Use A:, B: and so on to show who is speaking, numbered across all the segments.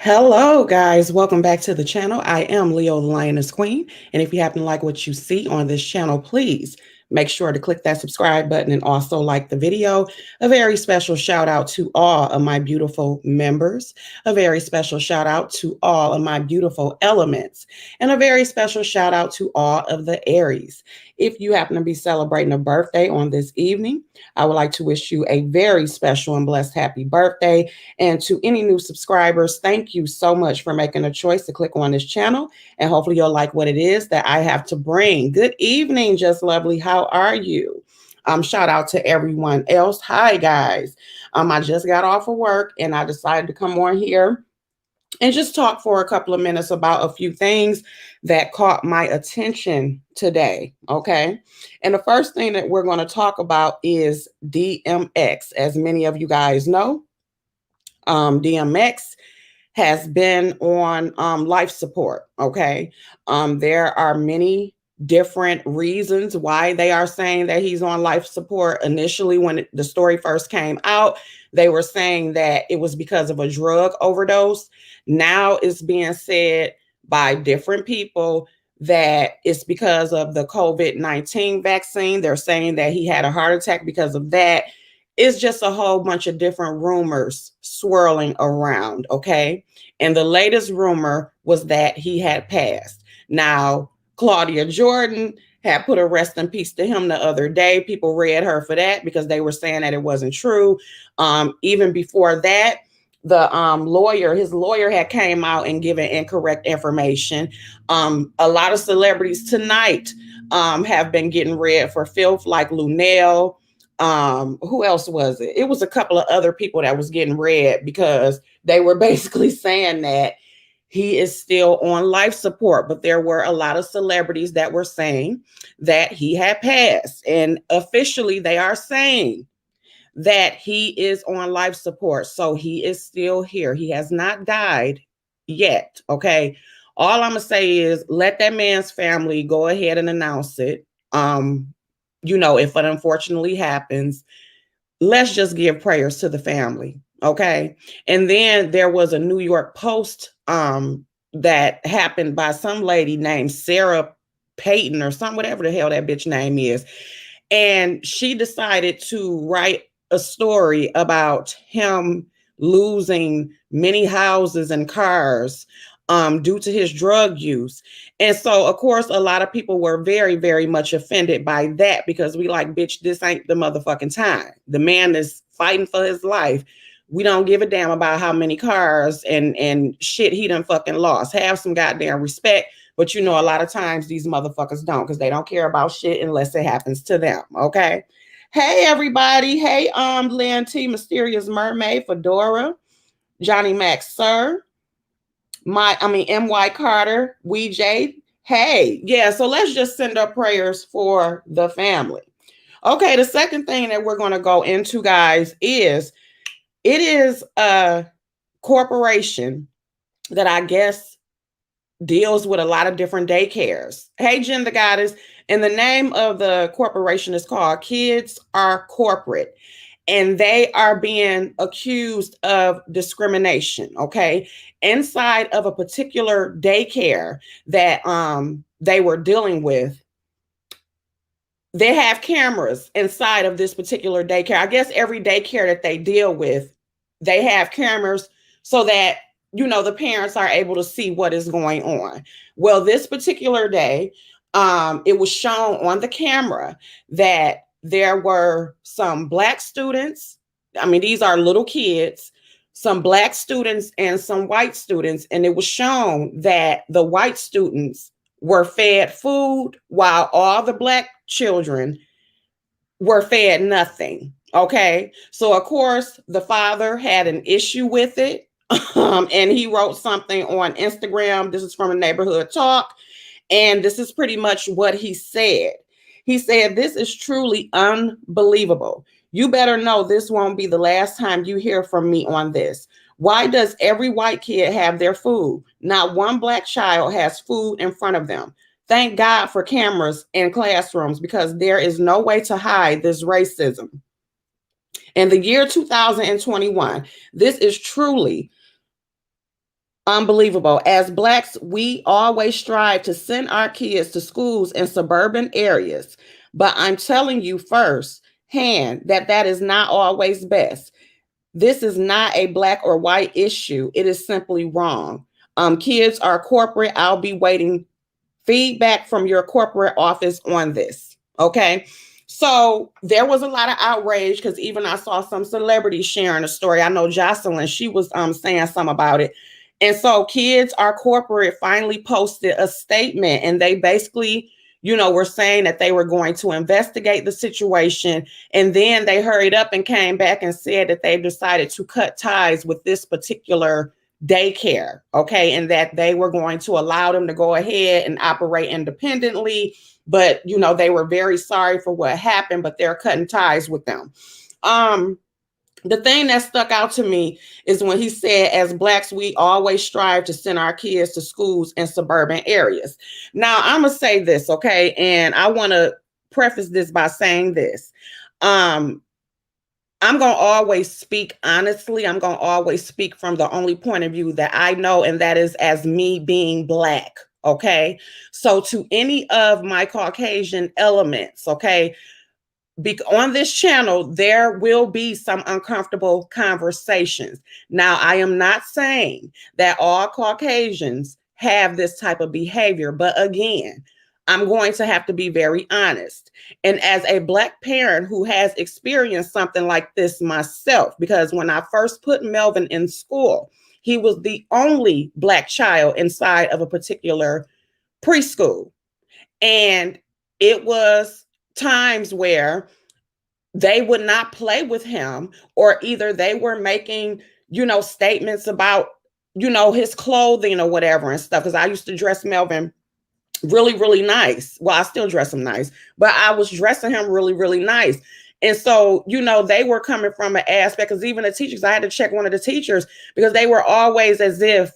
A: Hello, guys. Welcome back to the channel. I am Leo the Lioness Queen. And if you happen to like what you see on this channel, please make sure to click that subscribe button and also like the video. A very special shout out to all of my beautiful members. A very special shout out to all of my beautiful elements. And a very special shout out to all of the Aries. If you happen to be celebrating a birthday on this evening, I would like to wish you a very special and blessed happy birthday. And to any new subscribers, thank you so much for making a choice to click on this channel. And hopefully you'll like what it is that I have to bring. Good evening, Just Lovely. How are you? Shout out to everyone else. Hi, guys. I just got off of work and I decided to come on here and just talk for a couple of minutes about a few things that caught my attention today. Okay. And the first thing that we're going to talk about is DMX. As many of you guys know, DMX has been on life support. Okay. There are many different reasons why they are saying that he's on life support. Initially, when the story first came out, they were saying that it was because of a drug overdose. Now it's being said by different people that it's because of the COVID-19 vaccine. They're saying that he had a heart attack because of that. It's just a whole bunch of different rumors swirling around, okay? And the latest rumor was that he had passed. Now, Claudia Jordan had put a rest in peace to him the other day. People read her for that because they were saying that it wasn't true. Even before that, his lawyer had came out and given incorrect information. A lot of celebrities tonight have been getting read for filth, like Lunel. Who else was it? It was a couple of other people that was getting read because they were basically saying that he is still on life support, but there were a lot of celebrities that were saying that he had passed. And officially they are saying that he is on life support. So he is still here. He has not died yet. Okay. All I'm going to say is let that man's family go ahead and announce it. If it unfortunately happens, let's just give prayers to the family. Okay. And then there was a New York Post that happened by some lady named Sarah Payton or something, whatever the hell that bitch name is. And she decided to write a story about him losing many houses and cars due to his drug use. And so, of course, a lot of people were very, very much offended by that because we like, bitch, this ain't the motherfucking time. The man is fighting for his life. We don't give a damn about how many cars and shit he done fucking lost. Have some goddamn respect. But a lot of times these motherfuckers don't because they don't care about shit unless it happens to them. Okay. Hey, everybody. Hey, Lynn T, Mysterious Mermaid, Fedora, Johnny Max, Sir. M.Y. Carter, Weejay. Hey, yeah, so let's just send up prayers for the family. Okay, the second thing that we're going to go into, guys, is it is a corporation that I guess deals with a lot of different daycares. Hey, Jen the Goddess, and the name of the corporation is called KidsRKorporate. And they are being accused of discrimination, okay, inside of a particular daycare that they were dealing with. They have cameras inside of this particular daycare. I guess every daycare that they deal with, they have cameras so that, the parents are able to see what is going on. Well, this particular day, it was shown on the camera that there were some Black students. These are little kids, some Black students and some white students. And it was shown that the white students were fed food while all the Black children were fed nothing. Okay. So, of course, the father had an issue with it. And he wrote something on Instagram. This is from a Neighborhood Talk. And this is pretty much what he said. He said, "This is truly unbelievable. You better know this won't be the last time you hear from me on this. Why does every white kid have their food? Not one Black child has food in front of them. Thank God for cameras in classrooms because there is no way to hide this racism. In the year 2021, this is truly Unbelievable. As Blacks, we always strive to send our kids to schools in suburban areas. But I'm telling you firsthand that that is not always best. This is not a Black or white issue. It is simply wrong. Kids are corporate. I'll be waiting feedback from your corporate office on this. Okay. So there was a lot of outrage because even I saw some celebrities sharing a story. I know Jocelyn, she was saying something about it. And so Kids Are Corporate finally posted a statement, and they basically, were saying that they were going to investigate the situation. And then they hurried up and came back and said that they've decided to cut ties with this particular daycare, okay, and that they were going to allow them to go ahead and operate independently. But they were very sorry for what happened, but they're cutting ties with them. The thing that stuck out to me is when he said, as Blacks, we always strive to send our kids to schools in suburban areas. Now, I'm going to say this, okay? And I want to preface this by saying this. I'm going to always speak honestly. I'm going to always speak from the only point of view that I know, and that is as me being Black, okay? So to any of my Caucasian elements, okay, on this channel, there will be some uncomfortable conversations. Now, I am not saying that all Caucasians have this type of behavior, but again, I'm going to have to be very honest. And as a Black parent who has experienced something like this myself, because when I first put Melvin in school, he was the only Black child inside of a particular preschool. And it was times where they would not play with him, or either they were making, statements about, his clothing or whatever and stuff. Because I used to dress Melvin really, really nice. Well, I still dress him nice, but I was dressing him really, really nice. And so, they were coming from an aspect, because even the teachers, I had to check one of the teachers because they were always as if,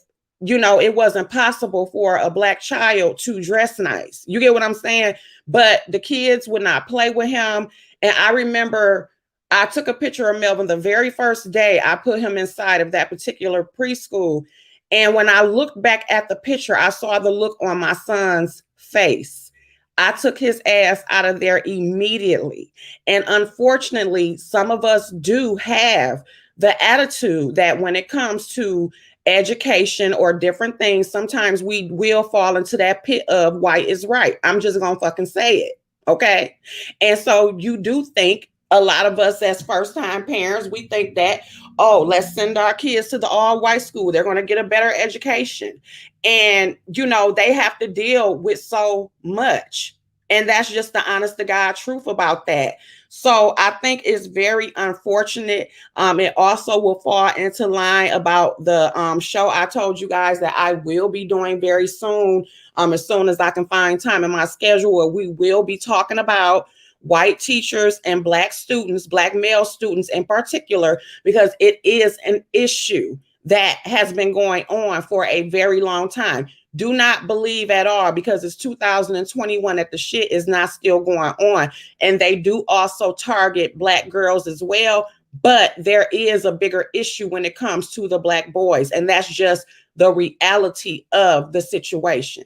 A: it wasn't possible for a Black child to dress nice. You get what I'm saying? But the kids would not play with him. And I remember I took a picture of Melvin the very first day I put him inside of that particular preschool. And when I looked back at the picture, I saw the look on my son's face. I took his ass out of there immediately. And unfortunately, some of us do have the attitude that when it comes to education or different things, sometimes we will fall into that pit of white is right. I'm just gonna fucking say it. Okay. And so you do think, a lot of us as first-time parents, we think that, oh, let's send our kids to the all-white school. They're going to get a better education. And, they have to deal with so much. And that's just the honest to God truth about that. So I think it's very unfortunate. It also will fall into line about the show I told you guys that I will be doing very soon, as soon as I can find time in my schedule, where we will be talking about white teachers and Black students, Black male students in particular, because it is an issue that has been going on for a very long time. Do not believe at all, because it's 2021, that the shit is not still going on. And they do also target Black girls as well. But there is a bigger issue when it comes to the Black boys. And that's just the reality of the situation.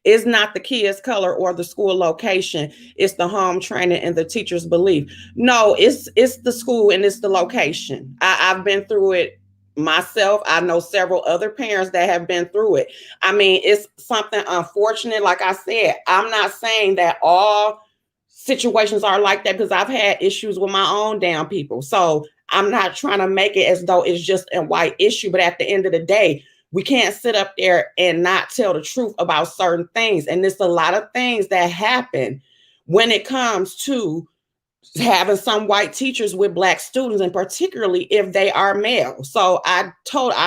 A: It's not the kid's color or the school location. It's the home training and the teacher's belief. No, it's the school and it's the location. I've been through it myself. I know several other parents that have been through it. I mean, it's something unfortunate. Like I said, I'm not saying that all situations are like that, because I've had issues with my own damn people. So I'm not trying to make it as though it's just a white issue. But at the end of the day, we can't sit up there and not tell the truth about certain things. And there's a lot of things that happen when it comes to having some white teachers with Black students, and particularly if they are male. So I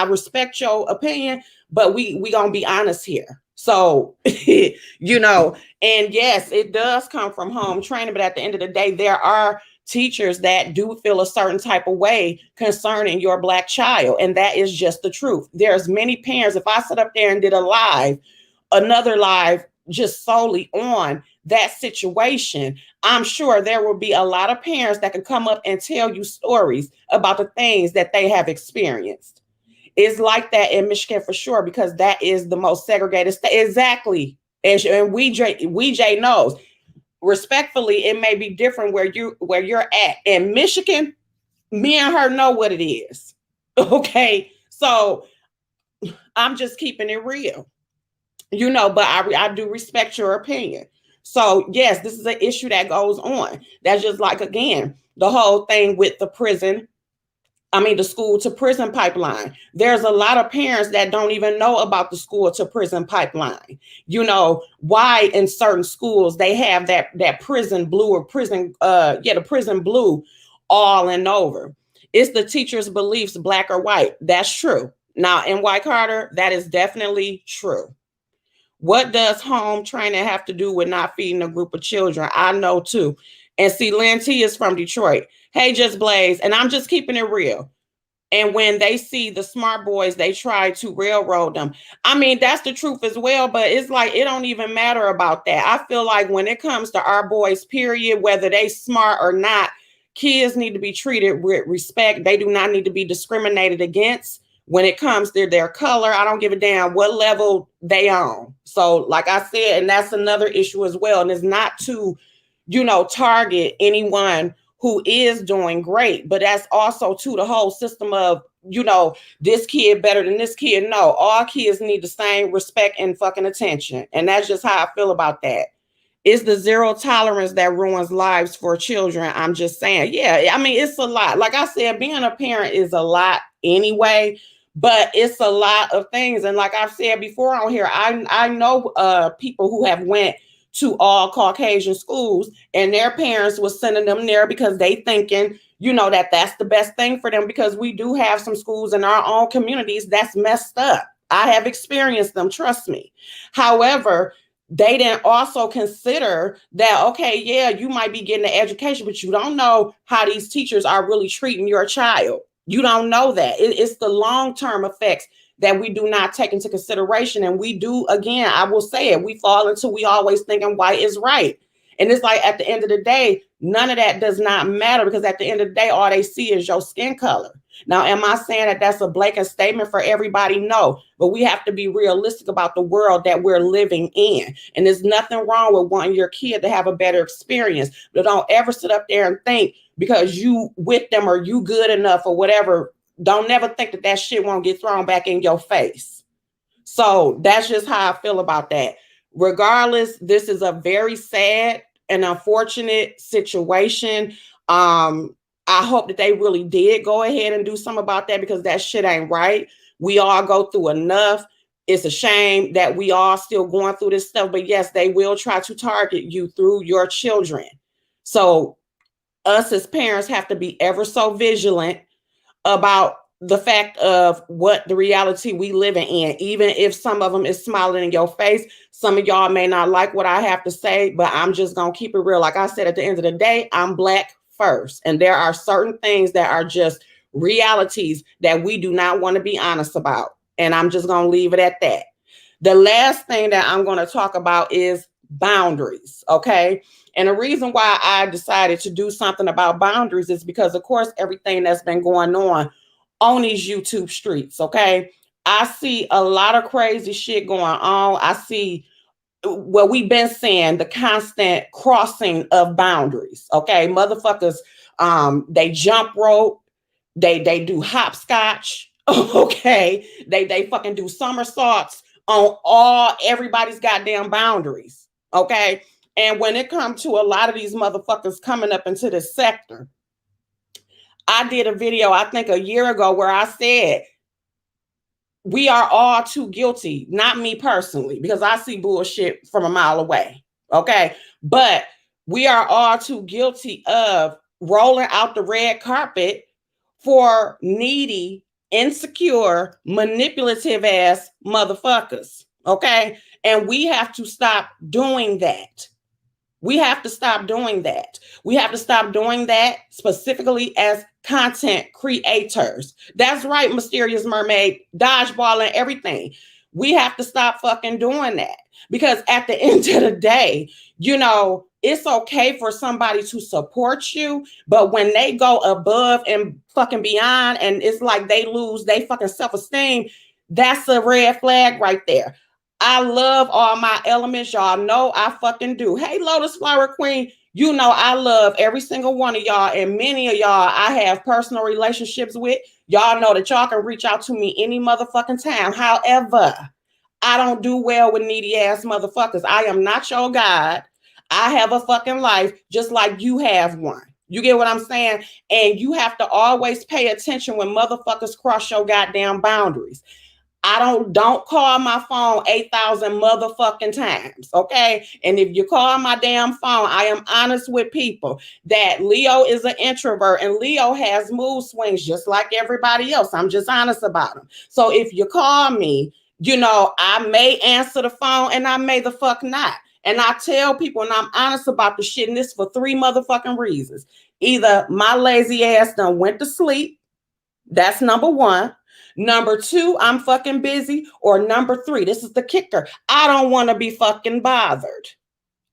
A: respect your opinion, but we gonna be honest here. So, and yes, it does come from home training, but at the end of the day, there are teachers that do feel a certain type of way concerning your Black child. And that is just the truth. There's many parents, if I sit up there and did another live just solely on that situation, I'm sure there will be a lot of parents that can come up and tell you stories about the things that they have experienced. It's like that in Michigan for sure, because that is the most segregated state. Exactly. And WeJ knows. Respectfully, it may be different where you're at. In Michigan, me and her know what it is. Okay. So I'm just keeping it real. But I do respect your opinion. So yes, this is an issue that goes on. That's just like, again, the whole thing with the school to prison pipeline. There's a lot of parents that don't even know about the school to prison pipeline. Why in certain schools they have that prison blue or the prison blue all and over. It's the teacher's beliefs, black or white. That's true. Now in White Carter, that is definitely true. What does home training have to do with not feeding a group of children? I know too. And see, Lynn T is from Detroit. Hey, Just Blaze. And I'm just keeping it real. And when they see the smart boys, they try to railroad them. That's the truth as well. But it's like, it don't even matter about that. I feel like when it comes to our boys, period, whether they smart or not, kids need to be treated with respect. They do not need to be discriminated against. When it comes to their color, I don't give a damn what level they on. So like I said, and that's another issue as well. And it's not to, target anyone who is doing great, but that's also to the whole system of, this kid better than this kid. No, all kids need the same respect and fucking attention. And that's just how I feel about that. It's the zero tolerance that ruins lives for children. I'm just saying, yeah, it's a lot. Like I said, being a parent is a lot anyway. But it's a lot of things. And like I've said before on here, I know people who have went to all Caucasian schools and their parents was sending them there because they thinking, that's the best thing for them, because we do have some schools in our own communities that's messed up. I have experienced them, trust me. However, they didn't also consider that, okay, yeah, you might be getting an education, but you don't know how these teachers are really treating your child. You don't know that. It's the long-term effects that we do not take into consideration. And we do, again, I will say it, we fall into, we always thinking white is right. And it's like, at the end of the day, none of that does not matter, because at the end of the day, all they see is your skin color. Now, am I saying that that's a blanket statement for everybody? No, but we have to be realistic about the world that we're living in. And there's nothing wrong with wanting your kid to have a better experience, but don't ever sit up there and think because you with them or you good enough or whatever, don't never think that shit won't get thrown back in your face. So that's just how I feel about that. Regardless, this is a very sad and unfortunate situation. I hope that they really did go ahead and do something about that, because that shit ain't right. We all go through enough. It's a shame that we all still going through this stuff, but yes, they will try to target you through your children. So us as parents have to be ever so vigilant about the fact of what the reality we living in. Even if some of them is smiling in your face, some of y'all may not like what I have to say, but I'm just going to keep it real. Like I said, at the end of the day, I'm Black first. And there are certain things that are just realities that we do not want to be honest about. And I'm just going to leave it at that. The last thing that I'm going to talk about is boundaries. Okay. And the reason why I decided to do something about boundaries is because, of course, everything that's been going on these YouTube streets. Okay. I see a lot of crazy shit going on. I see what we've been saying, the constant crossing of boundaries. Okay. Motherfuckers, they jump rope, they do hopscotch. Okay. They fucking do somersaults on everybody's goddamn boundaries. Okay. And when it comes to a lot of these motherfuckers coming up into this sector, I did a video, I think a year ago, where I said, we are all too guilty, not me personally, because I see bullshit from a mile away. Okay. But we are all too guilty of rolling out the red carpet for needy, insecure, manipulative ass motherfuckers. Okay. And we have to stop doing that. We have to stop doing that. We have to stop doing that specifically as content creators. That's right, Mysterious Mermaid, dodgeball and everything. We have to stop fucking doing that, because at the end of the day, you know, it's okay for somebody to support you, but when they go above and fucking beyond and it's like they lose they fucking self-esteem, that's a red flag right there. I love all my elements. Y'all know I fucking do. Hey, Lotus Flower Queen, you know I love every single one of y'all, and many of y'all I have personal relationships with. Y'all know that y'all can reach out to me any motherfucking time. However, I don't do well with needy ass motherfuckers. I am not your God. I have a fucking life just like you have one. You get what I'm saying? And you have to always pay attention when motherfuckers cross your goddamn boundaries. I don't call my phone 8,000 motherfucking times, okay? And if you call my damn phone, I am honest with people that Leo is an introvert and Leo has mood swings just like everybody else. I'm just honest about them. So if you call me, you know, I may answer the phone and I may the fuck not. And I tell people, and I'm honest about the shit, and this for 3 motherfucking reasons. Either my lazy ass done went to sleep. That's number 1. Number 2, I'm fucking busy. Or number 3, this is the kicker, I don't want to be fucking bothered.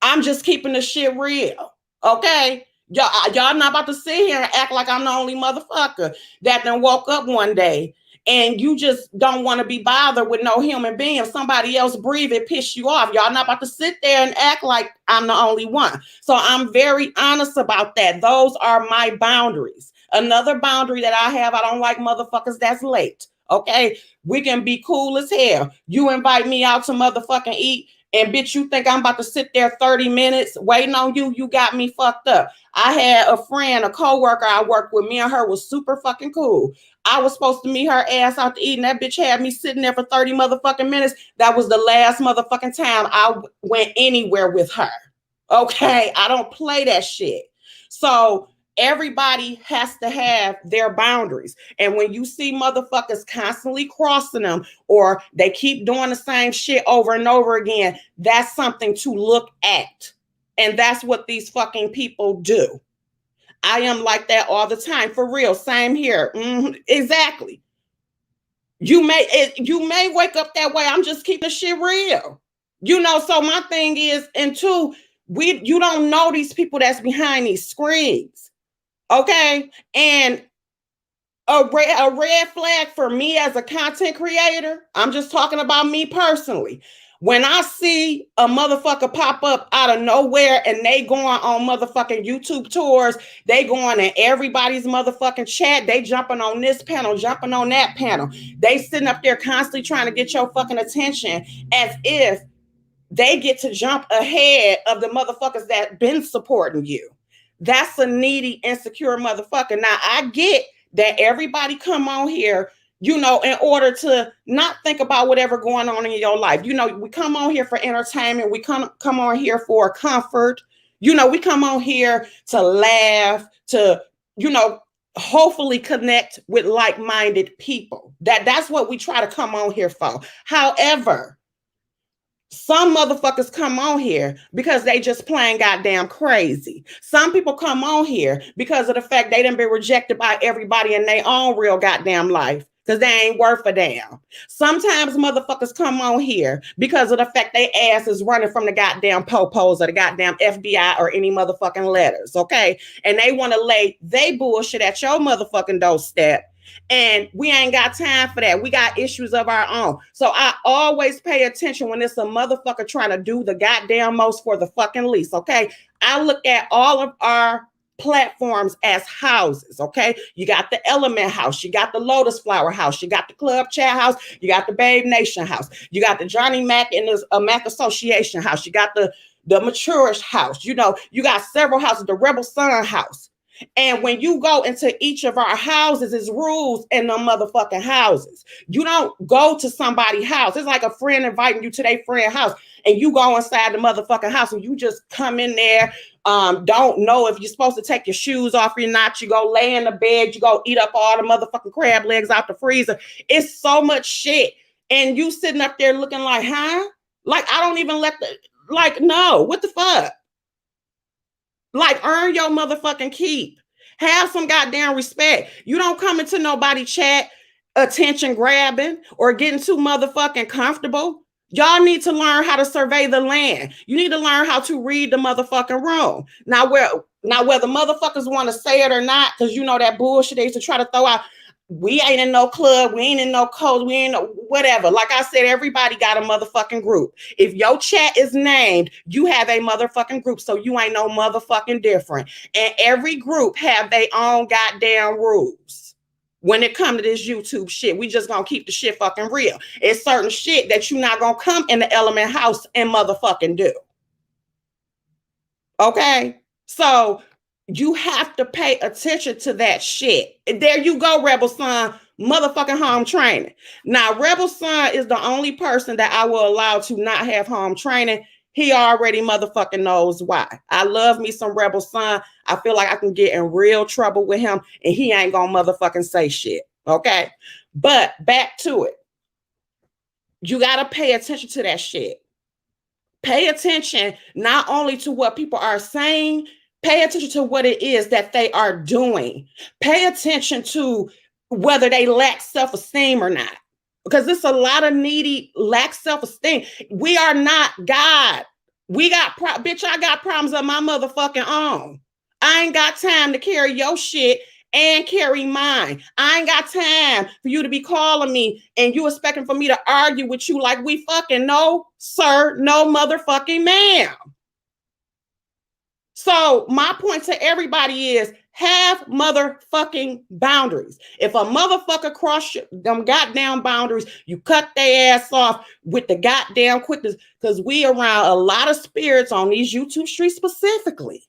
A: I'm just keeping the shit real. Okay? Y'all not about to sit here and act like I'm the only motherfucker that done woke up one day and you just don't want to be bothered with no human being. If somebody else breathe, it piss you off. Y'all not about to sit there and act like I'm the only one. So I'm very honest about that. Those are my boundaries. Another boundary that I have, I don't like motherfuckers that's late. Okay? We can be cool as hell. You invite me out to motherfucking eat, and bitch, you think I'm about to sit there 30 minutes waiting on you? You got me fucked up. I had a friend, a coworker I worked with. Me and her was super fucking cool. I was supposed to meet her ass out to eat, and that bitch had me sitting there for 30 motherfucking minutes. That was the last motherfucking time I went anywhere with her. Okay? I don't play that shit. So everybody has to have their boundaries. And when you see motherfuckers constantly crossing them or they keep doing the same shit over and over again, that's something to look at. And that's what these fucking people do. I am like that all the time. For real. Same here. Exactly. You may wake up that way. I'm just keeping the shit real. You know, so my thing is, and 2, you don't know these people that's behind these screens. Okay. And a red flag for me as a content creator, I'm just talking about me personally. When I see a motherfucker pop up out of nowhere and they going on motherfucking YouTube tours, they going in everybody's motherfucking chat, they jumping on this panel, jumping on that panel. They sitting up there constantly trying to get your fucking attention as if they get to jump ahead of the motherfuckers that been supporting you. That's a needy, insecure motherfucker. Now, I get that everybody come on here, you know, in order to not think about whatever going on in your life. You know, we come on here for entertainment. We come on here for comfort. You know, we come on here to laugh, to, you know, hopefully connect with like-minded people. That's what we try to come on here for. However, some motherfuckers come on here because they just plain goddamn crazy. Some people come on here because of the fact they done been rejected by everybody in their own real goddamn life because they ain't worth a damn. Sometimes motherfuckers come on here because of the fact they ass is running from the goddamn popos or the goddamn FBI or any motherfucking letters, okay? And they want to lay they bullshit at your motherfucking doorstep. And we ain't got time for that. We got issues of our own. So I always pay attention when it's a motherfucker trying to do the goddamn most for the fucking least, okay? I look at all of our platforms as houses, okay? You got the Element House, you got the Lotus Flower House, you got the Club Chat House, you got the Babe Nation House, you got the Johnny Mac and the Mac Association House, you got the Maturish House, you know, you got several houses, the Rebel Sun House. And when you go into each of our houses, there's rules in the motherfucking houses. You don't go to somebody's house. It's like a friend inviting you to their friend's house and you go inside the motherfucking house and you just come in there. Don't know if you're supposed to take your shoes off or not. You go lay in the bed. You go eat up all the motherfucking crab legs out the freezer. It's so much shit. And you sitting up there looking like, huh? Like, I don't even no, what the fuck? Like, earn your motherfucking keep. Have some goddamn respect. You don't come into nobody's chat attention grabbing or getting too motherfucking comfortable. Y'all need to learn how to survey the land. You need to learn how to read the motherfucking room. Now, whether motherfuckers want to say it or not, because you know that bullshit they used to try to throw out. We ain't in no club. We ain't in no code. We ain't no whatever. Like I said, everybody got a motherfucking group. If your chat is named, you have a motherfucking group. So you ain't no motherfucking different. And every group have their own goddamn rules. When it comes to this YouTube shit, we just gonna keep the shit fucking real. It's certain shit that you not gonna come in the Element House and motherfucking do. Okay? So you have to pay attention to that shit. There you go, Rebel Son, motherfucking home training. Now, Rebel Son is the only person that I will allow to not have home training. He already motherfucking knows why. I love me some Rebel Son. I feel like I can get in real trouble with him and he ain't gonna motherfucking say shit. Okay? But back to it. You gotta pay attention to that shit. Pay attention not only to what people are saying, pay attention to what it is that they are doing. Pay attention to whether they lack self-esteem or not. Because there's a lot of needy lack self-esteem. We are not God. We got, bitch, I got problems of my motherfucking own. I ain't got time to carry your shit and carry mine. I ain't got time for you to be calling me and you expecting for me to argue with you like we fucking no, sir, no motherfucking ma'am. So my point to everybody is have motherfucking boundaries. If a motherfucker cross them goddamn boundaries, you cut their ass off with the goddamn quickness because we around a lot of spirits on these YouTube streets specifically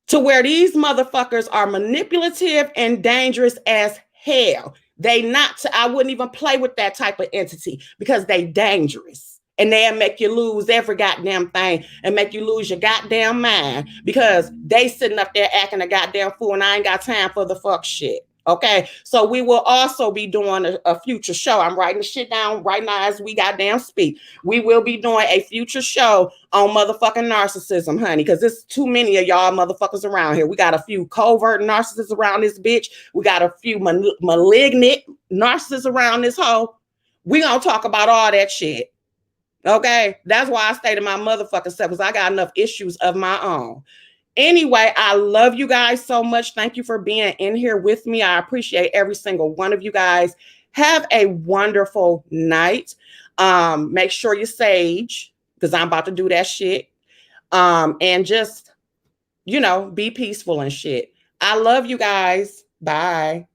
A: to where these motherfuckers are manipulative and dangerous as hell. They not, I wouldn't even play with that type of entity because they dangerous. And they'll make you lose every goddamn thing and make you lose your goddamn mind because they sitting up there acting a goddamn fool and I ain't got time for the fuck shit. Okay, so we will also be doing a future show. I'm writing the shit down right now as we goddamn speak. We will be doing a future show on motherfucking narcissism, honey, because there's too many of y'all motherfuckers around here. We got a few covert narcissists around this bitch. We got a few malignant narcissists around this hoe. We gonna talk about all that shit. Okay, that's why I stay to my motherfucking self because I got enough issues of my own. Anyway, I love you guys so much. Thank you for being in here with me. I appreciate every single one of you guys. Have a wonderful night. Make sure you sage because I'm about to do that shit. And just, be peaceful and shit. I love you guys. Bye.